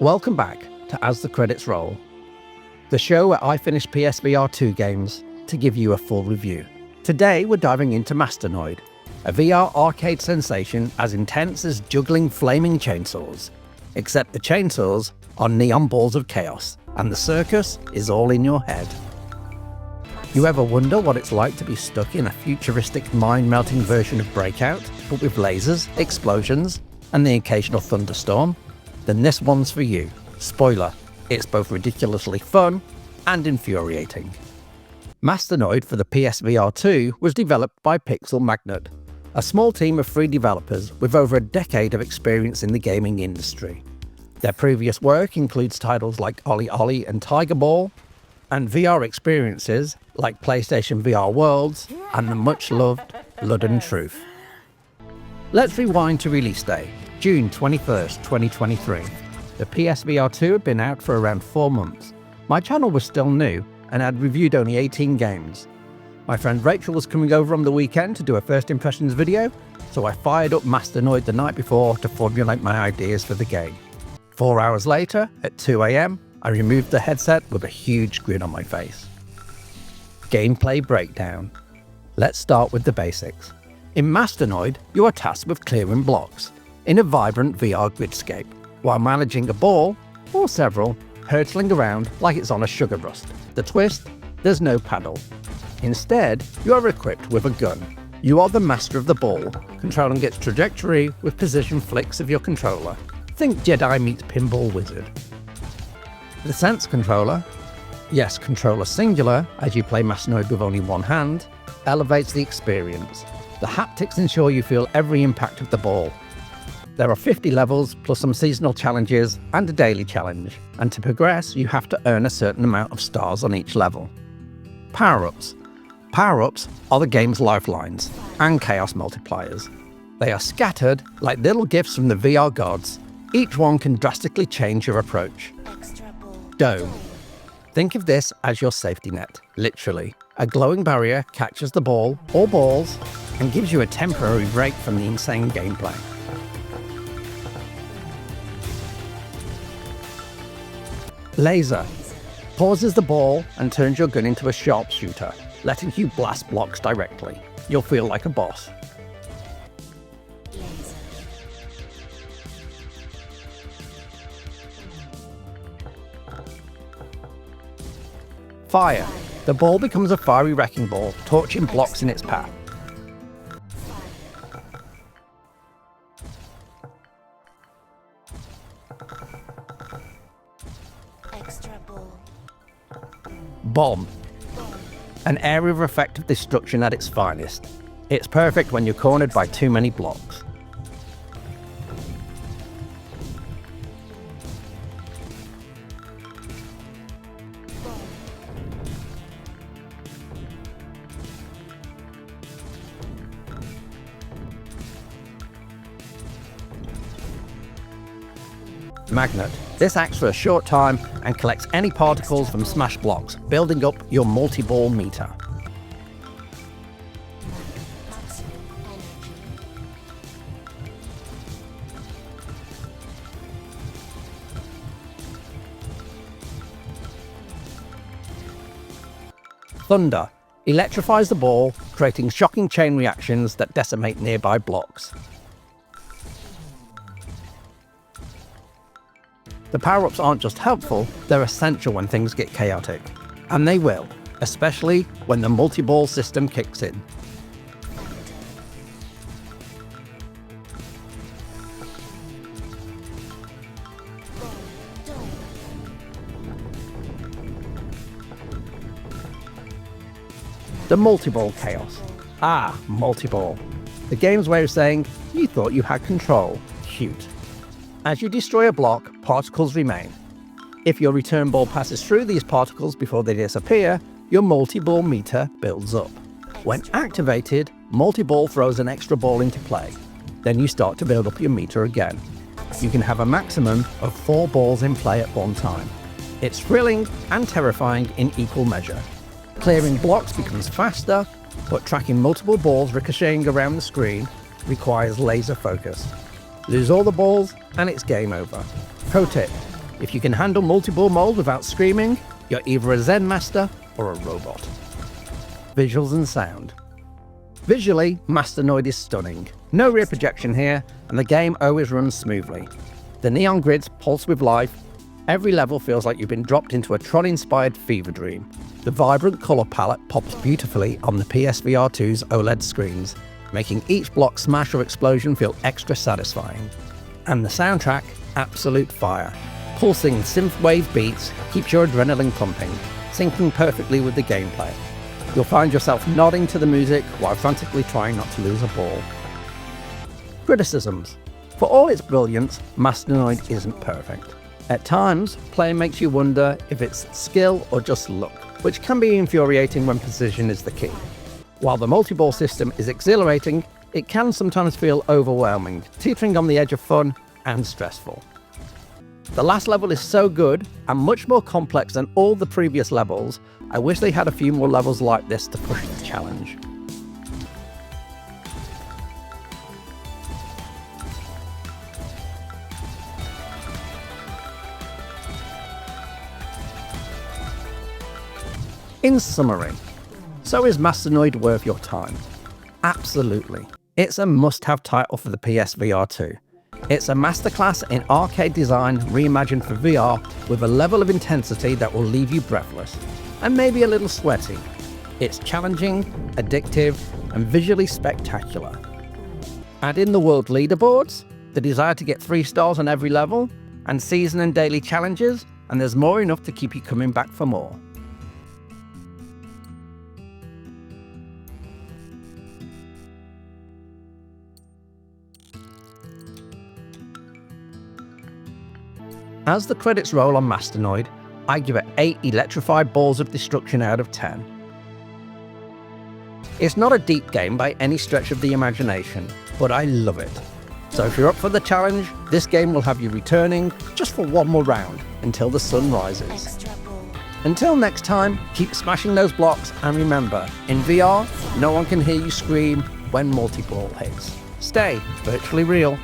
Welcome back to As the Credits Roll, the show where I finish PSVR2 games to give you a full review. Today we're diving into Masternoid, a VR arcade sensation as intense as juggling flaming chainsaws, except the chainsaws are neon balls of chaos, and the circus is all in your head. You ever wonder what it's like to be stuck in a futuristic mind-melting version of Breakout, but with lasers, explosions, and the occasional thunderstorm? Then this one's for you. Spoiler, it's both ridiculously fun and infuriating. Masternoid for the PSVR2 was developed by Pixel Magnet, a small team of 3 developers with over a decade of experience in the gaming industry. Their previous work includes titles like OlliOlli and Tiger Ball, and VR experiences like PlayStation VR Worlds and the much-loved Blood Truth. Let's rewind to release day, June 21st, 2023. The PSVR2 had been out for around 4 months. My channel was still new and I'd reviewed only 18 games. My friend Rachel was coming over on the weekend to do a first impressions video, so I fired up Masternoid the night before to formulate my ideas for the game. 4 hours later, at 2 AM, I removed the headset with a huge grin on my face. Gameplay breakdown. Let's start with the basics. In Masternoid, you are tasked with clearing blocks in a vibrant VR gridscape, while managing a ball, or several, hurtling around like it's on a sugar rust. The twist? There's no paddle. Instead, you are equipped with a gun. You are the master of the ball, controlling its trajectory with precision flicks of your controller. Think Jedi meets Pinball Wizard. The Sense controller, yes, controller singular, as you play Masternoid with only one hand, elevates the experience. The haptics ensure you feel every impact of the ball. There are 50 levels, plus some seasonal challenges and a daily challenge, and to progress you have to earn a certain amount of stars on each level. Powerups. Powerups are the game's lifelines and chaos multipliers. They are scattered like little gifts from the VR gods. Each one can drastically change your approach. Dome. Think of this as your safety net, literally. A glowing barrier catches the ball, or balls, and gives you a temporary break from the insane gameplay. Laser. Pauses the ball and turns your gun into a sharpshooter, letting you blast blocks directly. You'll feel like a boss. Fire. The ball becomes a fiery wrecking ball, torching blocks in its path. Bomb. An area of effective destruction at its finest. It's perfect when you're cornered by too many blocks. Magnet. This acts for a short time and collects any particles from smashed blocks, building up your multi-ball meter. Thunder. Electrifies the ball, creating shocking chain reactions that decimate nearby blocks. The power-ups aren't just helpful, they're essential when things get chaotic. And they will, especially when the multi-ball system kicks in. The multi-ball chaos. Multi-ball. The game's way of saying, you thought you had control. Cute. As you destroy a block, particles remain. If your return ball passes through these particles before they disappear, your multi-ball meter builds up. When activated, multi-ball throws an extra ball into play. Then you start to build up your meter again. You can have a maximum of 4 balls in play at one time. It's thrilling and terrifying in equal measure. Clearing blocks becomes faster, but tracking multiple balls ricocheting around the screen requires laser focus. Lose all the balls and it's game over. Pro tip, If you can handle multi-ball mold without screaming, you're either a Zen master or a robot. Visuals and sound. Visually, Masternoid is stunning. No rear projection here, and the game always runs smoothly. The neon grids pulse with life. Every level feels like you've been dropped into a Tron-inspired fever dream. The vibrant colour palette pops beautifully on the PSVR2's OLED screens, making each block smash or explosion feel extra satisfying. And the soundtrack, absolute fire. Pulsing synthwave beats keeps your adrenaline pumping, syncing perfectly with the gameplay. You'll find yourself nodding to the music while frantically trying not to lose a ball. Criticisms. For all its brilliance, Masternoid isn't perfect. At times, play makes you wonder if it's skill or just luck, which can be infuriating when precision is the key. While the multi-ball system is exhilarating, it can sometimes feel overwhelming, teetering on the edge of fun and stressful. The last level is so good and much more complex than all the previous levels. I wish they had a few more levels like this to push the challenge. In summary, so is Masternoid worth your time? Absolutely. It's a must-have title for the PSVR2. It's a masterclass in arcade design reimagined for VR with a level of intensity that will leave you breathless, and maybe a little sweaty. It's challenging, addictive, and visually spectacular. Add in the world leaderboards, the desire to get 3 stars on every level, and season and daily challenges, and there's more enough to keep you coming back for more. As the credits roll on Masternoid, I give it 8 electrified balls of destruction out of 10. It's not a deep game by any stretch of the imagination, but I love it. So if you're up for the challenge, this game will have you returning just for one more round until the sun rises. Until next time, keep smashing those blocks, and remember, in VR, no one can hear you scream when multi-ball hits. Stay virtually real.